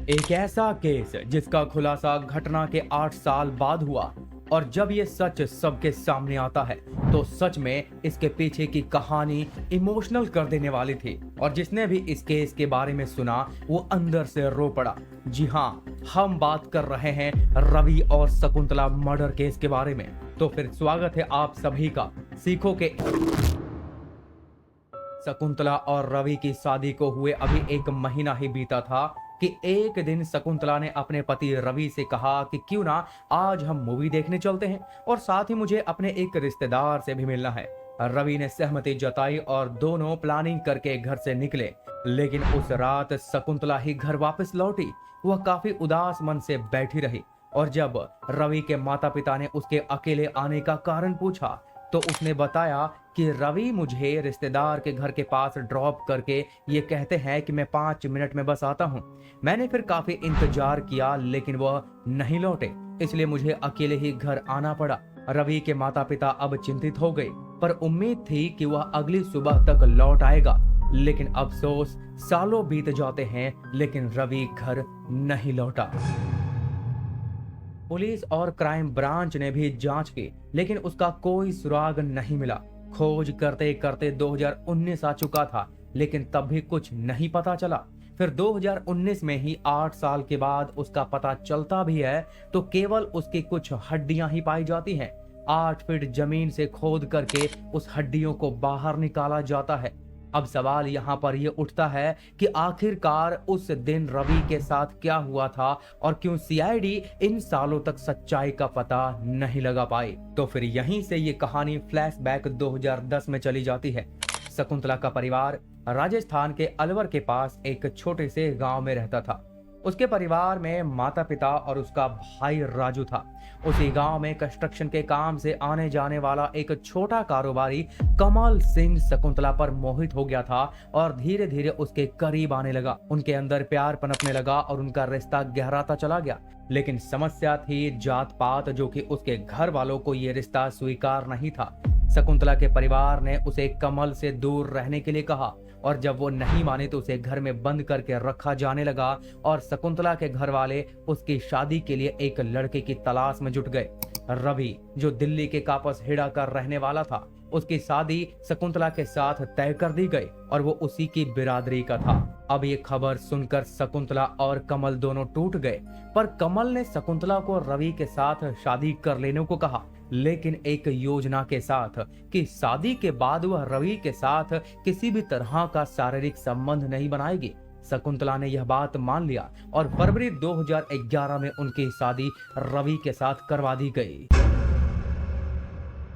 एक ऐसा केस जिसका खुलासा घटना के 8 साल बाद हुआ और जब ये सच सबके सामने आता है तो सच में इसके पीछे की कहानी इमोशनल कर देने वाली थी और जिसने भी इस केस के बारे में सुना वो अंदर से रो पड़ा। जी हाँ, हम बात कर रहे हैं रवि और शकुंतला मर्डर केस के बारे में। तो फिर स्वागत है आप सभी का सीखो के। शकुंतला और रवि की शादी को हुए अभी 1 महीना ही बीता था कि एक दिन शकुंतला ने अपने पति रवि से कहा कि क्यों ना आज हम मूवी देखने चलते हैं और साथ ही मुझे अपने एक रिश्तेदार से भी मिलना है। रवि ने सहमति जताई और दोनों प्लानिंग करके घर से निकले। लेकिन उस रात शकुंतला ही घर वापस लौटी। वह काफी उदास मन से बैठी रही और जब रवि के माता पिता ने उसके अकेले आने का कारण पूछा तो उसने बताया कि रवि मुझे रिश्तेदार के घर के पास ड्रॉप करके ये कहते हैं कि मैं 5 मिनट में बस आता हूँ। मैंने फिर काफी इंतजार किया लेकिन वह नहीं लौटे, इसलिए मुझे अकेले ही घर आना पड़ा। रवि के माता पिता अब चिंतित हो गए पर उम्मीद थी कि वह अगली सुबह तक लौट आएगा। लेकिन अफसोस, सालों बीत जाते हैं लेकिन रवि घर नहीं लौटा। पुलिस और क्राइम ब्रांच ने भी जांच की लेकिन उसका कोई सुराग नहीं मिला। खोज करते करते 2019 आ चुका था लेकिन तब भी कुछ नहीं पता चला। फिर 2019 में ही 8 साल के बाद उसका पता चलता भी है तो केवल उसकी कुछ हड्डियां ही पाई जाती हैं। 8 फीट जमीन से खोद करके उस हड्डियों को बाहर निकाला जाता है। अब सवाल यहाँ पर ये उठता है कि आखिरकार उस दिन रवि के साथ क्या हुआ था और क्यों सीआईडी इन सालों तक सच्चाई का पता नहीं लगा पाई। तो फिर यहीं से ये कहानी फ्लैशबैक 2010 में चली जाती है। शकुंतला का परिवार राजस्थान के अलवर के पास एक छोटे से गांव में रहता था। उसके परिवार में माता पिता और उसका भाई राजू था। उसी गांव में कंस्ट्रक्शन के काम से आने जाने वाला एक छोटा कारोबारी कमल सिंह शकुंतला पर मोहित हो गया था और धीरे धीरे उसके करीब आने लगा। उनके अंदर प्यार पनपने लगा और उनका रिश्ता गहराता चला गया। लेकिन समस्या थी जात पात, जो कि उसके घर वालों को ये रिश्ता स्वीकार नहीं था। शकुंतला के परिवार ने उसे कमल से दूर रहने के लिए कहा और जब वो नहीं माने तो उसे घर में बंद करके रखा जाने लगा और शकुंतला के घर वाले उसकी शादी के लिए एक लड़के की तलाश में जुट गए। रवि, जो दिल्ली के कापस हेड़ा का रहने वाला था, उसकी शादी शकुंतला के साथ तय कर दी गई और वो उसी की बिरादरी का था। अब ये खबर सुनकर शकुंतला और कमल दोनों टूट गए पर कमल ने शकुंतला को रवि के साथ शादी कर लेने को कहा, लेकिन एक योजना के साथ कि शादी के बाद वह रवि के साथ किसी भी तरह का शारीरिक संबंध नहीं बनाएगी। शकुंतला ने यह बात मान लिया और फरवरी 2011 में उनकी शादी रवि के साथ करवा दी गई।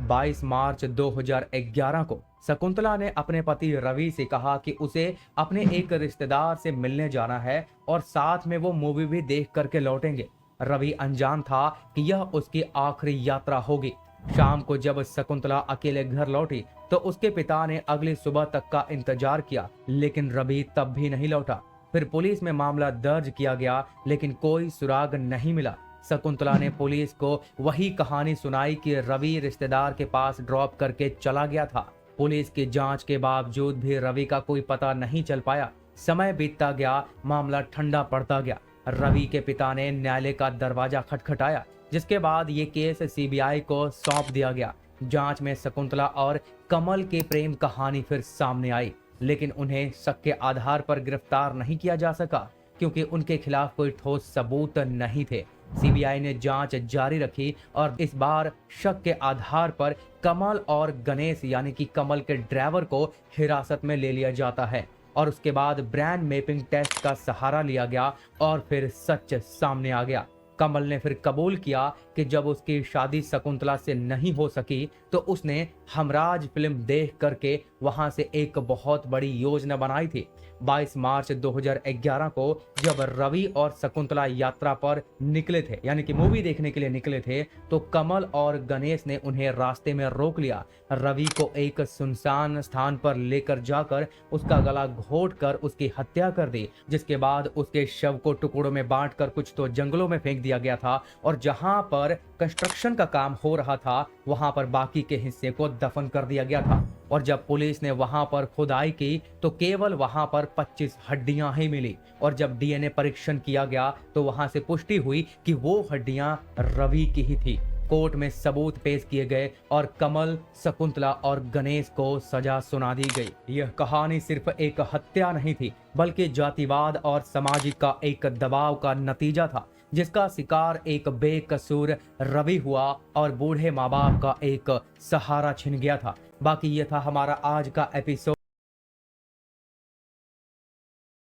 22 मार्च 2011 को शकुंतला ने अपने पति रवि से कहा कि उसे अपने एक रिश्तेदार से मिलने जाना है और साथ में वो मूवी भी देख करके लौटेंगे। रवि अनजान था कि यह उसकी आखिरी यात्रा होगी। शाम को जब शकुंतला अकेले घर लौटी तो उसके पिता ने अगली सुबह तक का इंतजार किया लेकिन रवि तब भी नहीं लौटा। फिर पुलिस में मामला दर्ज किया गया लेकिन कोई सुराग नहीं मिला। शकुंतला ने पुलिस को वही कहानी सुनाई कि रवि रिश्तेदार के पास ड्रॉप करके चला गया था। पुलिस की जांच के बावजूद भी रवि का कोई पता नहीं चल पाया। समय बीतता गया, मामला ठंडा पड़ता गया। रवि के पिता ने न्यायालय का दरवाजा खटखटाया, जिसके बाद ये केस सीबीआई को सौंप दिया गया। जांच में शकुंतला और कमल की प्रेम कहानी फिर सामने आई लेकिन उन्हें शक के आधार पर गिरफ्तार नहीं किया जा सका क्योंकि उनके खिलाफ कोई ठोस सबूत नहीं थे। सीबीआई ने जांच जारी रखी और इस बार शक के आधार पर कमल और गणेश यानी कि कमल के ड्राइवर को हिरासत में ले लिया जाता है और उसके बाद ब्रेन मैपिंग टेस्ट का सहारा लिया गया और फिर सच सामने आ गया। कमल ने फिर कबूल किया कि जब उसकी शादी शकुंतला से नहीं हो सकी तो उसने हमराज फिल्म देख करके वहां से एक बहुत बड़ी योजना बनाई थी। 22 मार्च 2011 को जब रवि और शकुंतला यात्रा पर निकले थे यानी कि मूवी देखने के लिए निकले थे तो कमल और गणेश ने उन्हें रास्ते में रोक लिया। रवि को एक सुनसान स्थान पर लेकर जाकर उसका गला घोट कर उसकी हत्या कर दी, जिसके बाद उसके शव को टुकड़ों में बांटकर कुछ तो जंगलों में फेंक दिया गया था और जहां पर पर कंस्ट्रक्शन का काम हो रहा था वहां पर बाकी के हिस्से को दफन कर दिया गया था। और जब पुलिस ने वहां पर खुदाई की तो केवल वहां पर 25 हड्डियां ही मिली। और जब डीएनए परीक्षण किया गया तो वहां से पुष्टि हुई कि वो हड्डियां रवि की ही थी। कोर्ट में सबूत पेश किए गए और कमल, शकुंतला और गणेश को सजा सुना दी गई। यह कहानी सिर्फ एक हत्या नहीं थी बल्कि जातिवाद और सामाजिक का एक दबाव का नतीजा था, जिसका शिकार एक बेकसूर रवि हुआ और बूढ़े माँ बाप का एक सहारा छिन गया था। बाकी ये था हमारा आज का एपिसोड।